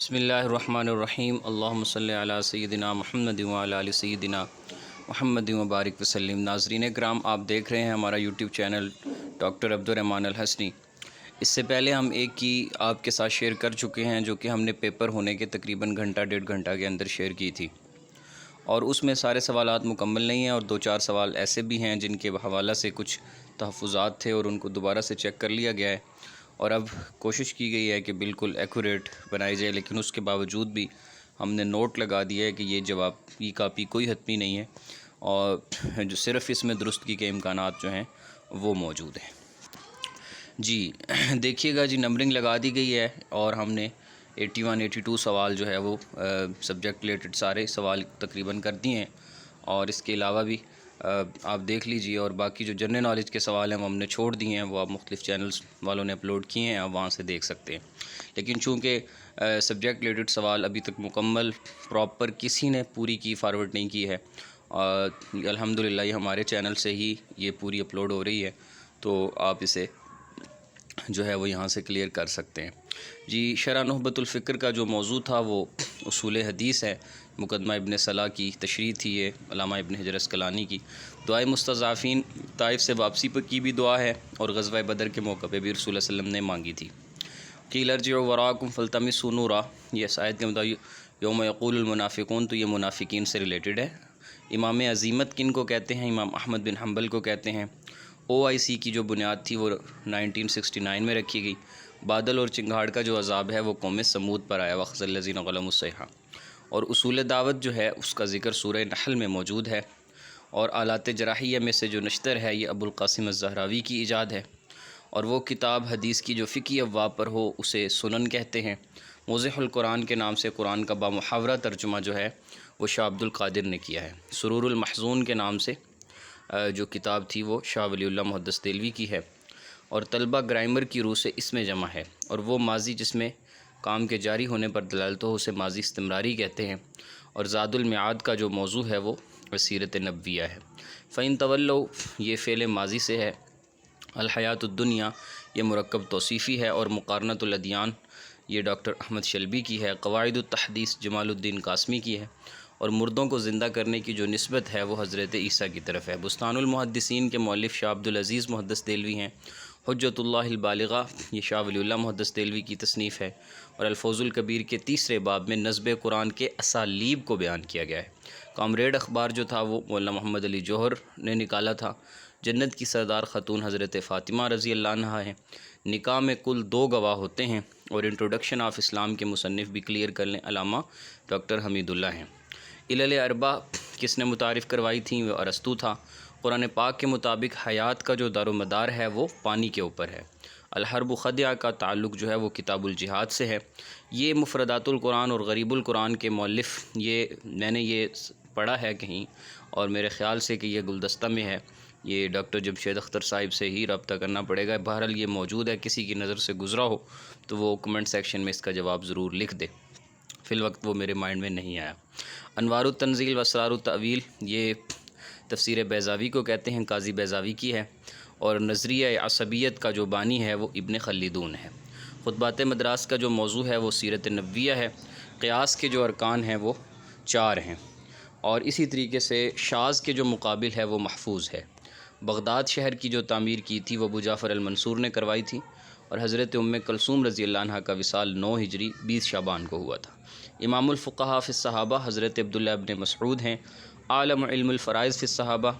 بسم اللہ الرحمن الرحیم اللہم صلی علی سیدنا محمد وعلی آل سیدنا محمد وبارک وسلم۔ ناظرین کرام، آپ دیکھ رہے ہیں ہمارا یوٹیوب چینل ڈاکٹر عبدالرحمن الحسنی۔ اس سے پہلے ہم ایک کی آپ کے ساتھ شیئر کر چکے ہیں، جو کہ ہم نے پیپر ہونے کے تقریباً گھنٹہ ڈیڑھ گھنٹہ کے اندر شیئر کی تھی، اور اس میں سارے سوالات مکمل نہیں ہیں، اور دو چار سوال ایسے بھی ہیں جن کے حوالہ سے کچھ تحفظات تھے اور ان کو دوبارہ سے چیک کر لیا گیا ہے، اور اب کوشش کی گئی ہے کہ بالکل ایکوریٹ بنائی جائے، لیکن اس کے باوجود بھی ہم نے نوٹ لگا دیا ہے کہ یہ جواب کی کاپی کوئی حتمی نہیں ہے، اور جو صرف اس میں درستگی کے امکانات جو ہیں وہ موجود ہیں۔ جی دیکھیے گا، جی نمبرنگ لگا دی گئی ہے، اور ہم نے 81 82 سوال جو ہے وہ سبجیکٹ ریلیٹڈ سارے سوال تقریباً کر دیے ہیں، اور اس کے علاوہ بھی آپ دیکھ لیجئے، اور باقی جو جنرل نالج کے سوال ہیں وہ ہم نے چھوڑ دیے ہیں، وہ آپ مختلف چینلز والوں نے اپلوڈ کیے ہیں، آپ وہاں سے دیکھ سکتے ہیں۔ لیکن چونکہ سبجیکٹ ریلیٹڈ سوال ابھی تک مکمل پراپر کسی نے پوری کی فارورڈ نہیں کی ہے، الحمدللہ یہ ہمارے چینل سے ہی یہ پوری اپلوڈ ہو رہی ہے، تو آپ اسے جو ہے وہ یہاں سے کلیئر کر سکتے ہیں۔ جی شرح نخبۃ الفکر کا جو موضوع تھا وہ اصول حدیث ہے، مقدمہ ابن صلاح کی تشریح تھی، یہ علامہ ابن حجر عسقلانی کی۔ دعائے مستضعفین طائف سے واپسی پر کی بھی دعا ہے، اور غزوہ بدر کے موقع پہ بھی رسول اللہ صلی اللہ علیہ وسلم نے مانگی تھی۔ قیل ارجعوا وراءکم فالتمسوا نورا، یہ اس آیت کے مطابق یوم یقول المنافقون، تو یہ منافقین سے ریلیٹڈ ہے۔ امام عزیمت کن کو کہتے ہیں؟ امام احمد بن حنبل کو کہتے ہیں۔ OIC کی جو بنیاد تھی وہ 1969 میں رکھی گئی۔ بادل اور چنگھاڑ کا جو عذاب ہے وہ قوم سمود پر آیا، وَأَخَذَ الَّذِينَ ظَلَمُوا الصَّيْحَةُ، اور اصول دعوت جو ہے اس کا ذکر سورہ نحل میں موجود ہے، اور آلات جراحیہ میں سے جو نشتر ہے یہ ابو القاسم الزہراوی کی ایجاد ہے، اور وہ کتاب حدیث کی جو فقہی ابواب پر ہو اسے سنن کہتے ہیں۔ موضح القرآن کے نام سے قرآن کا بامحاورہ ترجمہ جو ہے وہ شاہ عبد القادر نے کیا ہے۔ سرور المحزون کے نام سے جو کتاب تھی وہ شاہ ولی اللہ محدث دہلوی کی ہے، اور طلبہ گرائمر کی روح سے اس میں جمع ہے، اور وہ ماضی جس میں کام کے جاری ہونے پر دلالت ہو اسے ماضی استمراری کہتے ہیں، اور زاد المعاد کا جو موضوع ہے وہ سیرت نبویہ ہے۔ فَإِن تَوَلَّوْا یہ فعل ماضی سے ہے۔ الحیات الدنیا یہ مرکب توصیفی ہے، اور مقارنۃ الادیان یہ ڈاکٹر احمد شلبی کی ہے۔ قواعد التحدیث جمال الدین قاسمی کی ہے، اور مردوں کو زندہ کرنے کی جو نسبت ہے وہ حضرت عیسیٰ کی طرف ہے۔ بستان المحدثین کے مؤلف شاہ عبدالعزیز محدث دہلوی ہیں۔ حجت اللہ البالغہ یہ شاہ ولی اللہ محدث دہلوی کی تصنیف ہے، اور الفوز الکبیر کے تیسرے باب میں نصب قرآن کے اسالیب کو بیان کیا گیا ہے۔ کامریڈ اخبار جو تھا وہ مولانا محمد علی جوہر نے نکالا تھا۔ جنت کی سردار خاتون حضرت فاطمہ رضی اللہ عنہا ہے۔ نکاح میں کل 2 گواہ ہوتے ہیں، اور انٹروڈکشن آف اسلام کے مصنف بھی کلیئر کر لیں، علامہ ڈاکٹر حمید اللہ ہیں۔ علل اربع کس نے متعارف کروائی تھیں؟ وہ ارسطو تھا۔ قرآن پاک کے مطابق حیات کا جو دار و مدار ہے وہ پانی کے اوپر ہے۔ الحرب خدیعہ کا تعلق جو ہے وہ کتاب الجہاد سے ہے۔ یہ مفردات القرآن اور غریب القرآن کے مؤلف، یہ میں نے یہ پڑھا ہے کہیں، اور میرے خیال سے کہ یہ گلدستہ میں ہے، یہ ڈاکٹر جمشید اختر صاحب سے ہی رابطہ کرنا پڑے گا۔ بہرحال یہ موجود ہے، کسی کی نظر سے گزرا ہو تو وہ کمنٹ سیکشن میں اس کا جواب ضرور لکھ دے، فی الوقت وہ میرے مائنڈ میں نہیں آیا۔ انوار التنزیل و اسرار التأویل یہ تفسیر بیضاوی کو کہتے ہیں، قاضی بیضاوی کی ہے، اور نظریہ عصبیت کا جو بانی ہے وہ ابن خلدون ہے۔ خطبات مدراس کا جو موضوع ہے وہ سیرت نبویہ ہے۔ قیاس کے جو ارکان ہیں وہ 4 ہیں، اور اسی طریقے سے شاذ کے جو مقابل ہے وہ محفوظ ہے۔ بغداد شہر کی جو تعمیر کی تھی وہ ابو جعفر المنصور نے کروائی تھی، اور حضرت ام کلثوم رضی اللہ عنہا کا وصال 9 ہجری 20 شعبان کو ہوا تھا۔ امام الفقہاء فی الصحابہ حضرت عبداللہ ابن مسعود ہیں۔ عالم علم الفرائض فی الصحابہ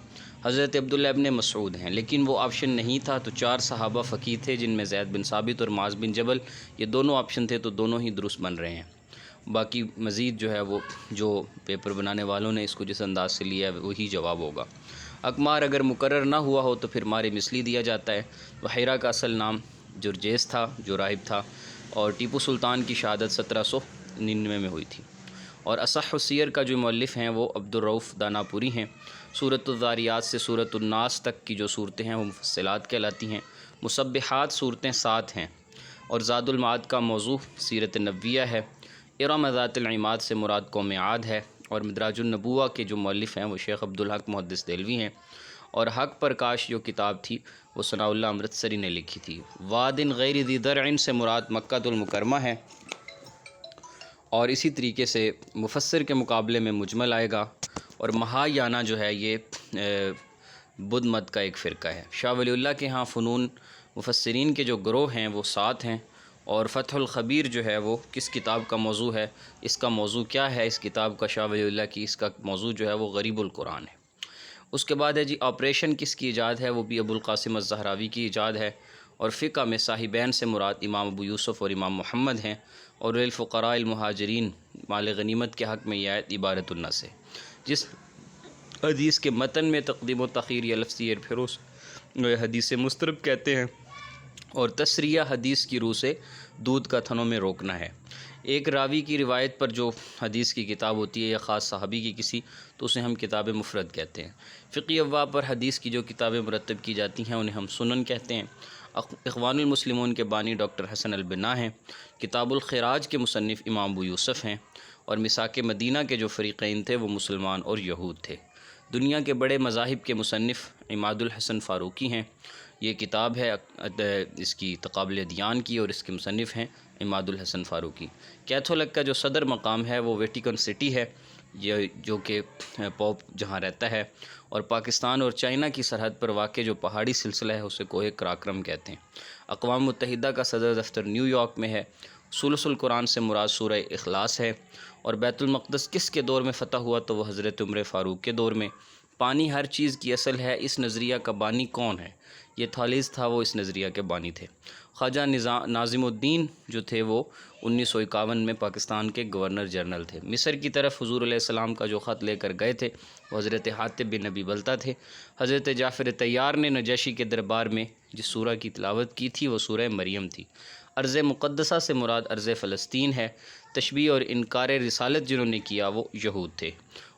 حضرت عبداللہ ابن مسعود ہیں، لیکن وہ آپشن نہیں تھا تو 4 صحابہ فقیہ تھے، جن میں زید بن ثابت اور معاذ بن جبل، یہ دونوں آپشن تھے، تو دونوں ہی درست بن رہے ہیں۔ باقی مزید جو ہے وہ جو پیپر بنانے والوں نے اس کو جس انداز سے لیا ہے وہی جواب ہوگا۔ اقمار اگر مقرر نہ ہوا ہو تو پھر مارے مثلی دیا جاتا ہے۔ بحیرہ کا اصل نام جرجیس تھا جو راہب تھا، اور ٹیپو سلطان کی شہادت 1799 میں ہوئی تھی۔ اور اصح السیر کا جو مؤلف ہیں وہ عبدالرؤف داناپوری ہیں۔ سورۃ الذاریات سے سورۃ الناس تک کی جو صورتیں ہیں وہ مفصلات کہلاتی ہیں۔ مسبحات صورتیں 7 ہیں، اور زاد المعاد کا موضوع سیرت نبویہ ہے۔ ارم ذات العماد سے مراد قوم عاد ہے، اور مدراج النبوہ کے جو مؤلف ہیں وہ شیخ عبدالحق محدث دہلوی ہیں، اور حق پرکاش جو کتاب تھی وہ ثناء اللہ امرتسری نے لکھی تھی۔ واد غیر ذی درع سے مراد مکہ المکرمہ ہے، اور اسی طریقے سے مفسر کے مقابلے میں مجمل آئے گا، اور مہایانہ جو ہے یہ بدھ مت کا ایک فرقہ ہے۔ شاہ ولی اللہ کے ہاں فنون مفسرین کے جو گروہ ہیں وہ 7 ہیں، اور فتح الخبیر جو ہے وہ کس کتاب کا موضوع ہے، اس کا موضوع کیا ہے اس کتاب کا، شاہ ولی اللہ کی اس کا موضوع جو ہے وہ غریب القرآن ہے۔ اس کے بعد ہے جی آپریشن کس کی ایجاد ہے، وہ بھی ابو القاسم الزہراوی کی ایجاد ہے، اور فقہ میں صاحبین سے مراد امام ابو یوسف اور امام محمد ہیں، اور للفقراء المہاجرین مال غنیمت کے حق میں یہ آیت عبارت الناس ہے۔ جس حدیث کے متن میں تقدیم و تاخیر یا لفظی ہیر پھیروس حدیث مسترب کہتے ہیں، اور تسریہ حدیث کی روح سے دودھ کا تھنوں میں روکنا ہے۔ ایک راوی کی روایت پر جو حدیث کی کتاب ہوتی ہے یا خاص صحابی کی کسی، تو اسے ہم کتاب مفرد کہتے ہیں۔ فقی ابواب پر حدیث کی جو کتابیں مرتب کی جاتی ہیں انہیں ہم سنن کہتے ہیں۔ اخوان المسلمون کے بانی ڈاکٹر حسن البنا ہیں، کتاب الخراج کے مصنف امام ابو یوسف ہیں، اور مساک مدینہ کے جو فریقین تھے وہ مسلمان اور یہود تھے۔ دنیا کے بڑے مذاہب کے مصنف عماد الحسن فاروقی ہیں، یہ کتاب ہے اس کی تقابل ادیان کی، اور اس کے مصنف ہیں عماد الحسن فاروقی۔ کیتھولک کا جو صدر مقام ہے وہ ویٹیکن سٹی ہے، جو کہ پوپ جہاں رہتا ہے، اور پاکستان اور چائنا کی سرحد پر واقع جو پہاڑی سلسلہ ہے اسے کوہ کراکرم کہتے ہیں۔ اقوام متحدہ کا صدر دفتر نیو یارک میں ہے۔ ثلث القرآن سے مراد سورہ اخلاص ہے، اور بیت المقدس کس کے دور میں فتح ہوا، تو وہ حضرت عمر فاروق کے دور میں۔ پانی ہر چیز کی اصل ہے، اس نظریہ کا بانی کون ہے؟ یہ تھالیز تھا، وہ اس نظریہ کے بانی تھے۔ خواجہ ناظم الدین جو تھے وہ 1951 میں پاکستان کے گورنر جنرل تھے۔ مصر کی طرف حضور علیہ السلام کا جو خط لے کر گئے تھے وہ حضرت حاتب بن ابی بلتہ تھے۔ حضرت جعفر طیار نے نجاشی کے دربار میں جس سورہ کی تلاوت کی تھی وہ سورہ مریم تھی۔ ارض مقدسہ سے مراد ارض فلسطین ہے۔ تشبیہ اور انکار رسالت جنہوں نے کیا وہ یہود تھے،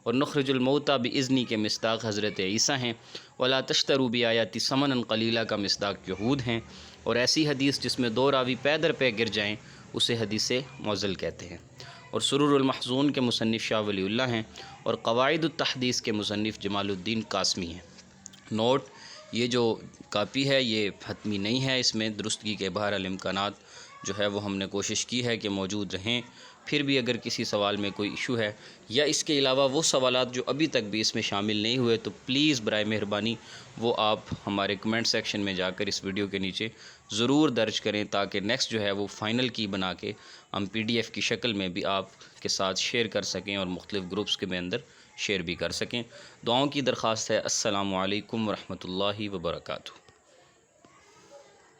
اور نخرج الموتیٰ باذنی کے مصداق حضرت عیسیٰ ہیں۔ ولا تشتروا بآیاتی ثمنا قلیلا کا مصداق یہود ہیں، اور ایسی حدیث جس میں 2 راوی پے در پے گر جائیں اسے حدیث معضل کہتے ہیں۔ اور سرور المحزون کے مصنف شاہ ولی اللہ ہیں، اور قواعد التحدیث کے مصنف جمال الدین قاسمی ہیں۔ نوٹ: یہ جو کاپی ہے یہ حتمی نہیں ہے، اس میں درستگی کے بہرحال امکانات جو ہے وہ ہم نے کوشش کی ہے کہ موجود رہیں۔ پھر بھی اگر کسی سوال میں کوئی ایشو ہے، یا اس کے علاوہ وہ سوالات جو ابھی تک بھی اس میں شامل نہیں ہوئے، تو پلیز برائے مہربانی وہ آپ ہمارے کمنٹ سیکشن میں جا کر اس ویڈیو کے نیچے ضرور درج کریں، تاکہ نیکسٹ جو ہے وہ فائنل کی بنا کے ہم PDF کی شکل میں بھی آپ کے ساتھ شیئر کر سکیں، اور مختلف گروپس کے اندر شیئر بھی کر سکیں۔ دعاؤں کی درخواست ہے۔ السلام علیکم ورحمۃ اللہ وبرکاتہ۔